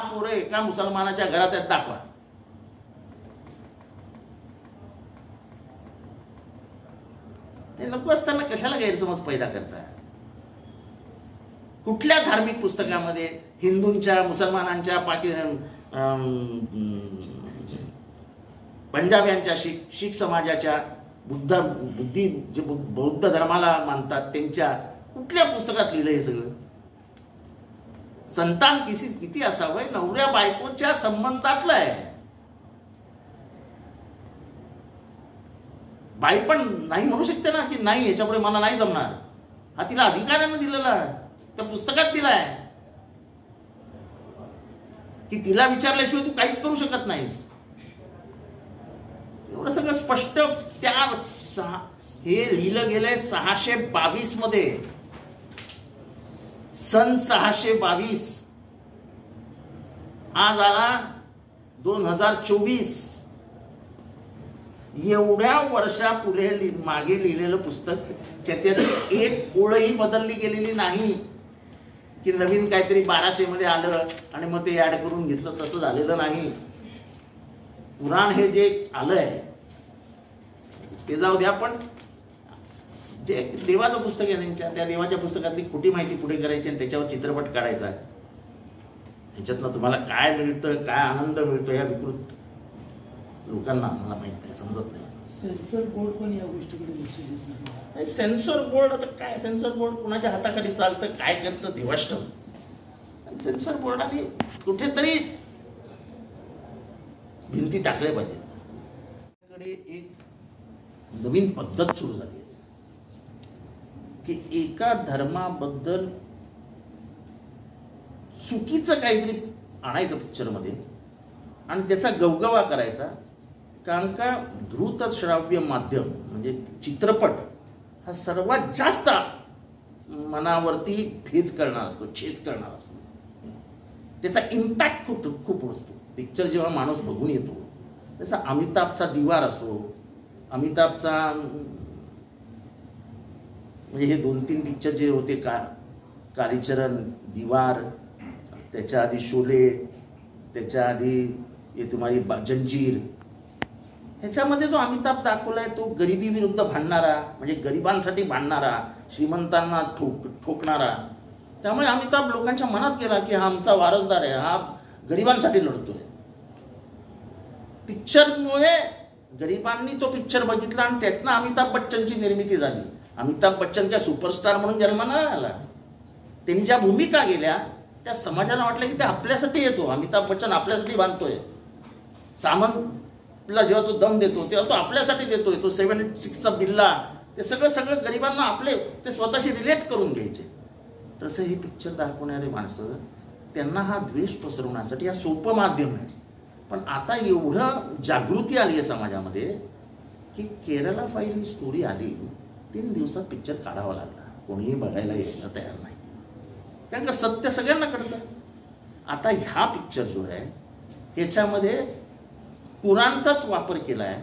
पोरं एका मुसलमानाच्या घरात आहेत दाखवा. ते नको असताना कशाला गैरसमज पैदा करताय? कुठल्या धार्मिक पुस्तकामध्ये हिंदूंच्या, मुसलमानांच्या, पंजाब्यांच्या, शीख समाजाच्या, बौद्ध धर्माला मानतात त्यांच्या कुठल्या पुस्तकात लिहिलं हे सगळं? संतान किती असावं? नवऱ्या बायकोच्या संबंधातलं आहे. बाई पण नाही म्हणू शकते ना की नाही याच्यापुढे मला नाही जमणार. हा तिला अधिकाऱ्यानं दिलेला त्या पुस्तकात दिलाय की तिला विचारल्याशिवाय तू काहीच करू शकत नाहीस. एवढं सगळं स्पष्ट हे लिहिलं गेलंय 622 मध्ये. सन 622. आज आला 2024. एवढ्या वर्षापुढे मागे लिहिलेलं पुस्तक, त्याच्यात एक ओळही बदलली गेलेली नाही की नवीन काहीतरी 1200 मध्ये आलं आणि मग ते ऍड करून घेतलं, तसं झालेलं नाही. कुराण हे जे आलंय ते जाऊ द्या, पण जे देवाचं पुस्तक आहे त्यांच्या, त्या देवाच्या पुस्तकातली खोटी माहिती पुढे करायची आणि त्याच्यावर चित्रपट काढायचा. ह्याच्यातनं तुम्हाला काय मिळतं, काय आनंद मिळतो या विकृत लोकांना मला माहित नाही, समजत नाही. सेन्सर बोर्ड पण या गोष्टीकडे लक्ष देत नाही. सेन्सर बोर्ड आता काय? सेन्सर बोर्ड कुणाच्या हाताखाली चालतं, काय करतं देवाच ठाऊक. सेन्सर बोर्डाने कुठेतरी भिंती टाकल्या पाहिजे. एक नवीन पद्धत सुरू झाली की एका धर्माबद्दल चुकीचं काहीतरी आणायचं पिक्चरमध्ये आणि त्याचा गवगवा करायचा. कारण का द्रुत श्राव्य माध्यम म्हणजे चित्रपट हा सर्वात जास्त मनावरती भेद करणार असतो, छेद करणार असतो. त्याचा इम्पॅक्ट खूप असतो. पिक्चर जेव्हा माणूस बघून येतो, त्याचा अमिताभचा दीवार असो, अमिताभचा म्हणजे हे 2-3 पिक्चर जे होते कालीचरण, दीवार, त्याच्या आधी शोले, त्याच्या आधी हे तुम्हाला जंजीर, ह्याच्यामध्ये जो अमिताभ दाखवलाय तो गरिबी विरुद्ध भांडणारा, म्हणजे गरिबांसाठी भांडणारा, श्रीमंतांना ठोकणारा. त्यामुळे अमिताभ लोकांच्या मनात गेला की हा आमचा वारसदार आहे, हा गरिबांसाठी लढतोय. पिक्चरमुळे गरिबांनी तो पिक्चर बघितला आणि त्यातनं अमिताभ बच्चनची निर्मिती झाली. अमिताभ बच्चन काय सुपरस्टार म्हणून जन्माला आला. त्यांनी ज्या भूमिका गेल्या त्या समाजाला वाटलं की ते आपल्यासाठी येतो, अमिताभ बच्चन आपल्यासाठी बांधतोय. सामंतला जेव्हा तो दम देतो तेव्हा तो आपल्यासाठी देतोय. तो 786चा बिल्ला, ते सगळं गरिबांना आपले ते स्वतःशी रिलेट करून घ्यायचे. तसं हे पिक्चर दाखवणारे माणसं, त्यांना हा द्वेष पसरवण्यासाठी हा सोपं माध्यम आहे. पण आता एवढं जागृती आली आहे समाजामध्ये की केरला फाईल ही स्टोरी आली, 3 दिवसात पिक्चर काढावा लागला. कोणीही बघायला यायला तयार नाही, कारण का सत्य सगळ्यांना कळतं. आता ह्या पिक्चर जो आहे ह्याच्यामध्ये कुराणचाच वापर केला आहे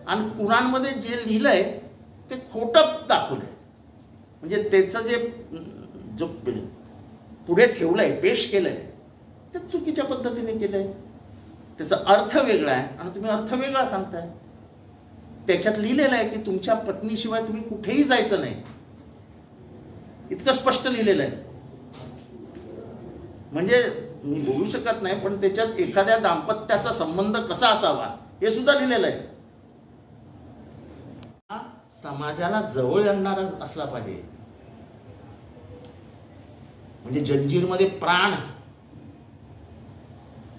आणि कुराणमध्ये जे लिहिलंय ते खोटं दाखवलंय. म्हणजे त्याचं जो पुढे ठेवलंय, पेश केलंय, ते चुकीच्या पद्धतीने केलंय. त्याचा अर्थ वेगळा आहे आणि तुम्ही अर्थ वेगळा सांगताय. त्याच्यात लिहिलेलं आहे की तुमच्या पत्नीशिवाय तुम्ही कुठेही जायचं नाही, इतकं स्पष्ट लिहिलेलं आहे. म्हणजे मी बोलू शकत नाही, पण त्याच्यात एखाद्या दाम्पत्याचा संबंध कसा असावा हे सुद्धा लिहिलेलं आहे. हा समाजाला जवळ आणणारा असला पाहिजे. म्हणजे जंजीरमध्ये प्राण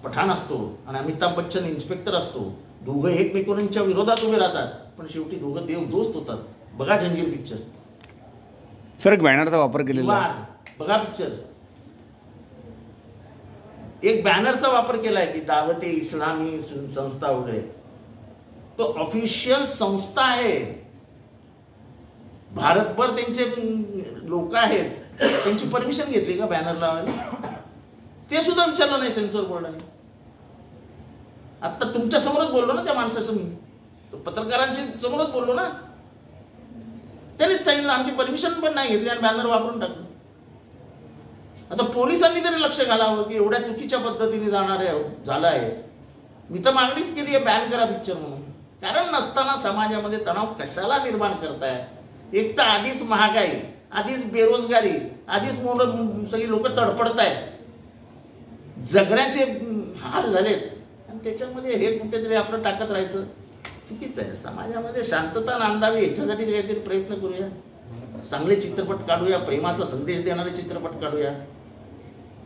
पठाण असतो आणि अमिताभ बच्चन इन्स्पेक्टर असतो. दोघं एकमेकांच्या विरोधात उभे राहतात, पण शेवटी दोघं देव दोस्त होतात. बघा जंजीर पिक्चर. सर, एक बॅनरचा वापर केलेला बघा पिक्चर. एक बॅनरचा वापर केलाय की दावते इस्लामी संस्था वगैरे. तो ऑफिशियल संस्था आहे, भारतभर त्यांचे लोक आहेत. त्यांची परमिशन घेतली का बॅनर लावायला? ते सुद्धा विचारलं नाही सेन्सॉर बोर्डाने. आता तुमच्या समोरच बोललो ना त्या माणसाचं, मी पत्रकारांशी समोरच बोललो ना, त्यांनीच सांगितलं आमची परमिशन पण नाही घेतली आणि बॅनर वापरून टाकलं. आता पोलिसांनी तरी लक्ष घालावं की एवढ्या चुकीच्या पद्धतीने झालं आहे. मी तर मागणीच केली आहे बॅन करा पिक्चर म्हणून. कारण नसताना समाजामध्ये तणाव कशाला निर्माण करताय? एक तर आधीच महागाई, आधीच बेरोजगारी, आधीच सगळी लोक तडफडत आहेत, जगण्याचे हाल झालेत, आणि त्याच्यामध्ये हे कुठेतरी आपलं टाकत राहायचं चुकीचं आहे. समाजामध्ये शांतता नांदावी याच्यासाठी काहीतरी प्रयत्न करूया. चांगले चित्रपट काढूया, प्रेमाचा संदेश देणारे चित्रपट काढूया.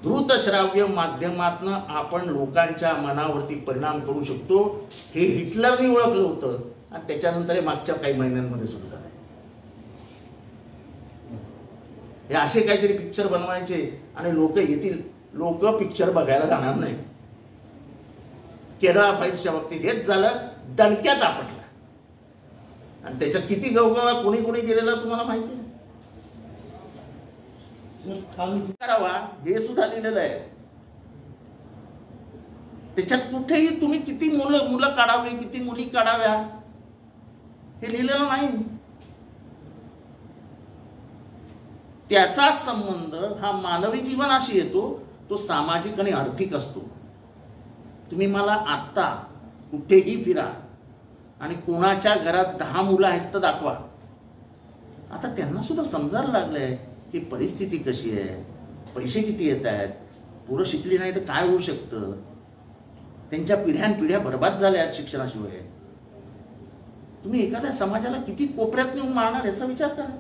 द्रुत श्राव्य माध्यमातनं आपण लोकांच्या मनावरती परिणाम करू शकतो. हे हिटलरनी ओळखलं होतं आणि त्याच्यानंतर हे मागच्या काही महिन्यांमध्ये सुरू झालं. हे असे काहीतरी पिक्चर बनवायचे आणि लोक येतील. लोक पिक्चर बघायला जाणार नाही. केरळा फाईल्सच्या बाबतीत हेच झालं, दणक्यात आपटला. आणि त्याच्यात किती गवगवा कोणी कोणी गेलेला तुम्हाला माहिती आहे. करावा हे सुद्धा लिहिलेलं आहे. त्याच्यात कुठेही तुम्ही किती मुलं काढावी, किती मुली काढाव्या हे लिहिलेलं नाही. त्याचा संबंध हा मानवी जीवनाशी येतो, तो सामाजिक आणि आर्थिक असतो. तुम्ही मला आत्ता कुठेही फिरा आणि कोणाच्या घरात 10 मुलं आहेत तर दाखवा. आता त्यांना सुद्धा समजायला लागलंय की परिस्थिती कशी आहे, पैसे किती येत आहेत, पोरं शिकली नाही तर काय होऊ शकतं. त्यांच्या पिढ्यानपिढ्या बर्बाद झाल्या आहेत शिक्षणाशिवाय. तुम्ही एखाद्या समाजाला किती कोपऱ्यात नेऊन मारणार याचा विचार करा.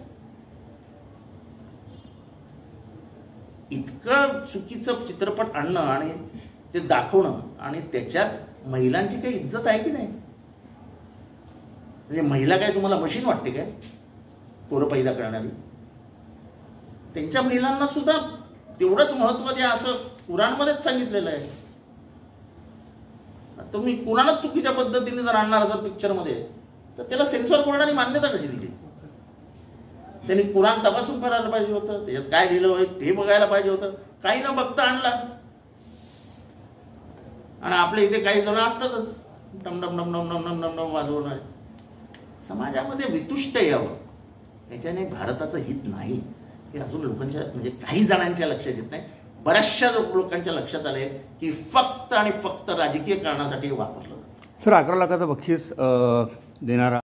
इतकं चुकीचं चित्रपट आणणं आणि ते दाखवणं आणि त्याच्यात महिलांची काही इज्जत आहे की नाही? म्हणजे महिला काय तुम्हाला मशीन वाटते काय पोरं पैदा करणारी? त्यांच्या महिलांना सुद्धा तेवढंच महत्त्व द्या असं कुराणमध्येच सांगितलेलं आहे. तुम्ही कुराणच चुकीच्या पद्धतीने जर आणणार असाल पिक्चरमध्ये तर त्याला सेन्सॉर बोर्डाने मान्यता कशी दिली? त्यांनी कुराण तपासून करायला पाहिजे होतं. त्याच्यात काय लिहिलं होय ते बघायला पाहिजे होतं. काही न बघता आणला. आणि आपल्या इथे काही जण असतातच डमडम डमडम डमडम डमडम वाजवणार. समाजामध्ये वितुष्ट यावं याच्याने भारताचं हित नाही हे अजून लोकांच्या म्हणजे काही जणांच्या लक्षात येत नाही. बऱ्याचशा लोकांच्या लक्षात आले की फक्त आणि फक्त राजकीय कारणासाठी वापरलं. सर 11 लाखाचं बक्षीस देणारा